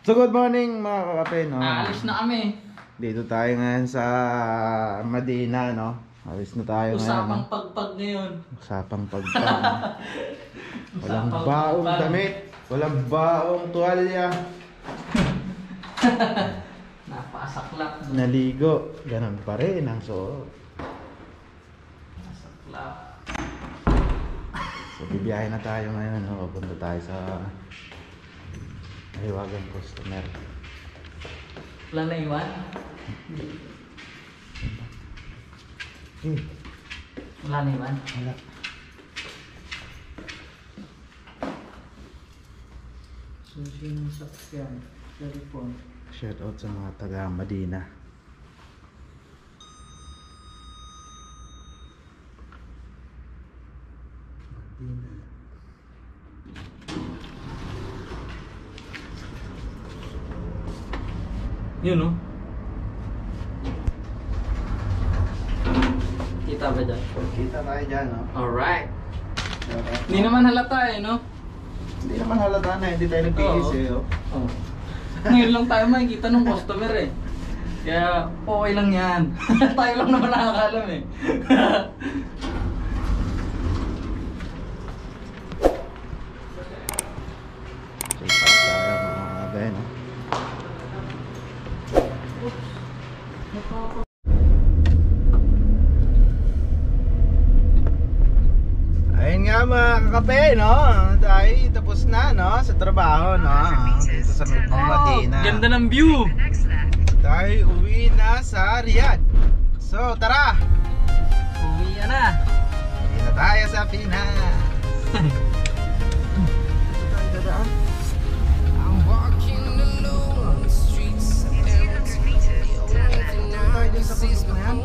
So good morning mga kakape, no? Aalis na kami. Dito tayo ngayon sa Medina, no? Alis na tayo ngayon. Usapang pagpag ngayon. Usapang pagpag. Walang baong damit. Walang baong tuwalya. Napasaklap. Naligo. Ganun pa rin ang suot. Nasaklap. So bibiyahe na tayo ngayon, no? Pupunta tayo sa Hiwagang customer. Wala na iwan? Wala na iwan? Wala. Susi ng sakyan. Telephone. Shout out sa mga taga Medina. Medina. Yun, no? Kita ba dyan? Kita tayo dyan, no? Alright. Hindi naman halata eh, no? Hindi naman halata na, hindi tayo nagtiis eh, oh. Oh. Ngayon lang tayo makikita ng customer eh. Kaya okay lang yan. Tayo lang naman nakakalam eh. Check out tayo mga kakape, no? Ayun nga mga kakape, no? Tayo tapos na, no? Sa trabaho, no? Dito sa Medina. Ganda ng view. Tayo uwi na sa Riyadh. So, tara! Uwi na. Uwi na tayo sa Pinas. Dito tayo dadaan. Tayo din sa bundok na yan.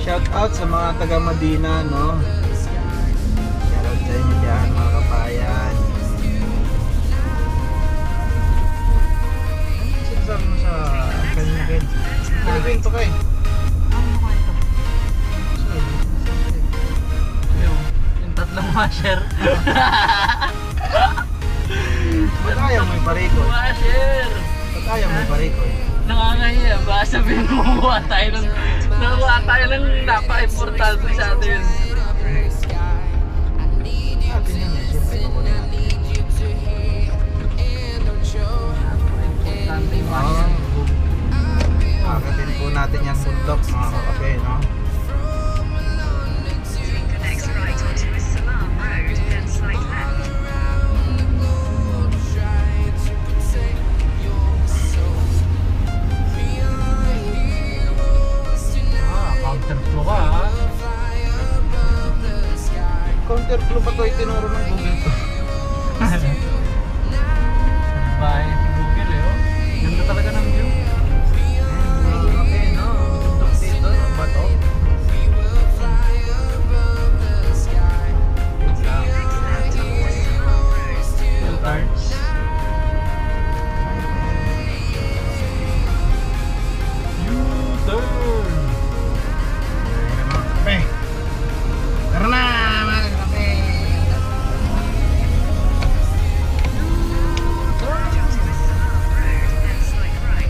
Shout out sa mga taga Medina, no? Shout out sa inyo dyan, mga kapayan. Ano sinasabi mo sa kanya, Ken? Nagkwento ka eh. Yung tatlong washer. Ba't ayaw mo yung pariko? Washer! Ba't ayaw mo yung pariko eh? Nakakahiya. Baka sabihin mo nakuha tayo ng napaka-importante sa atin. Sabi niya niya, siyempre ko na natin. Napaka-importante yung washer. Kakatin po natin yung bundok, mga kakape, no? Take the next right onto Salam Road, then slight left. Counterflow ka ha? Counterflow pa to, itinuro ng Google to. Bahay si Google eh oh. Ganda talaga ng view. Okay, no? Bundok dito, ng bato. Filters. U-turn. Kape. Tara na, mga kape. Just to Salam Road, then slight right.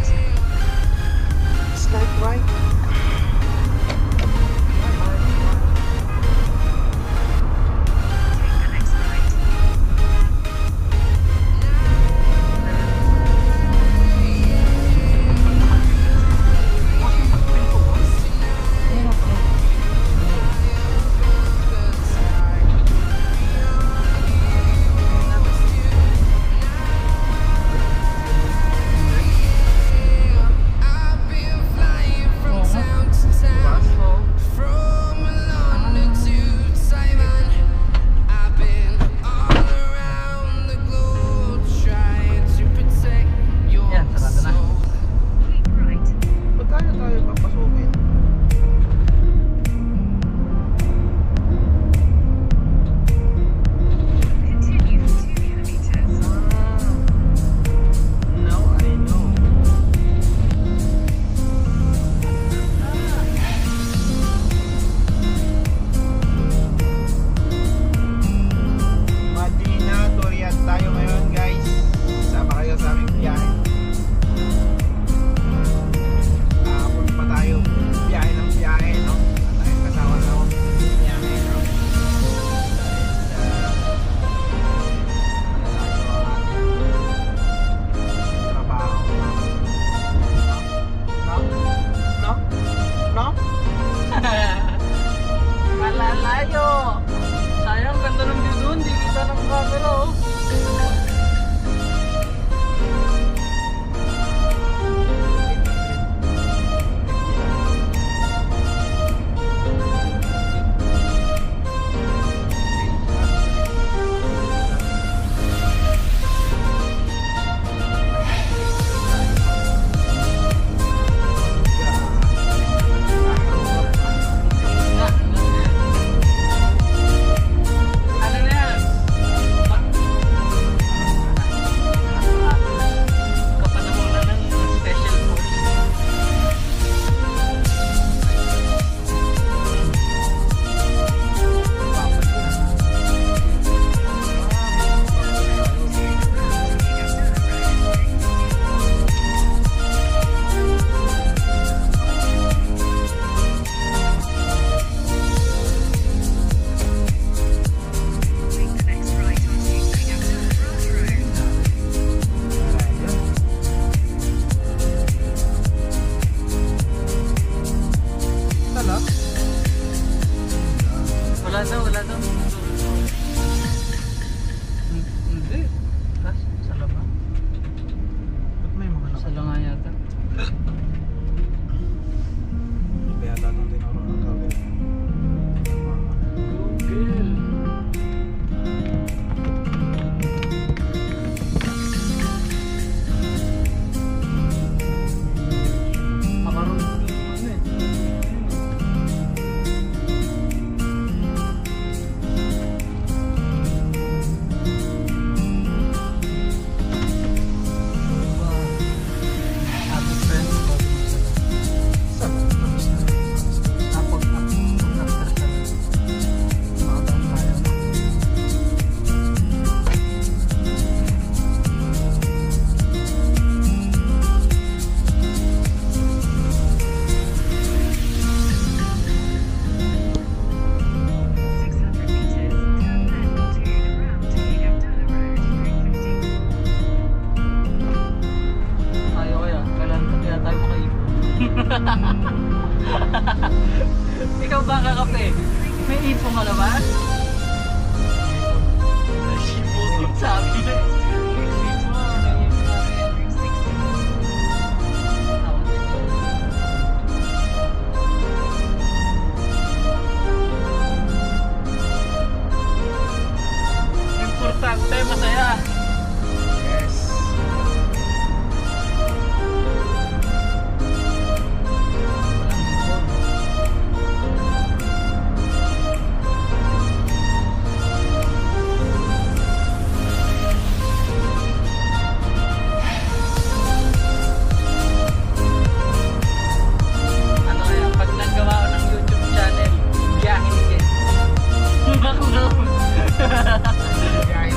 wala daw. Hindi. Kas, sala ba? Ba't may mga Sala nga yata. Kaya tatang tinuro ng kawin. Google. Makarunod yung ano eh. Happy friends, bago mo sila. Saan? Tapos na. Tapos na. After sila. Makataon tayo na. Tayo kaya, kailan kaya tayo makaipon? Ikaw ba kakape? May ipon ka naman? Sabi na importante, masaya. Yes. Ano kaya, pag naggawa ko ng YouTube channel, biyahe ni Ken. Bakit daw? Biyahe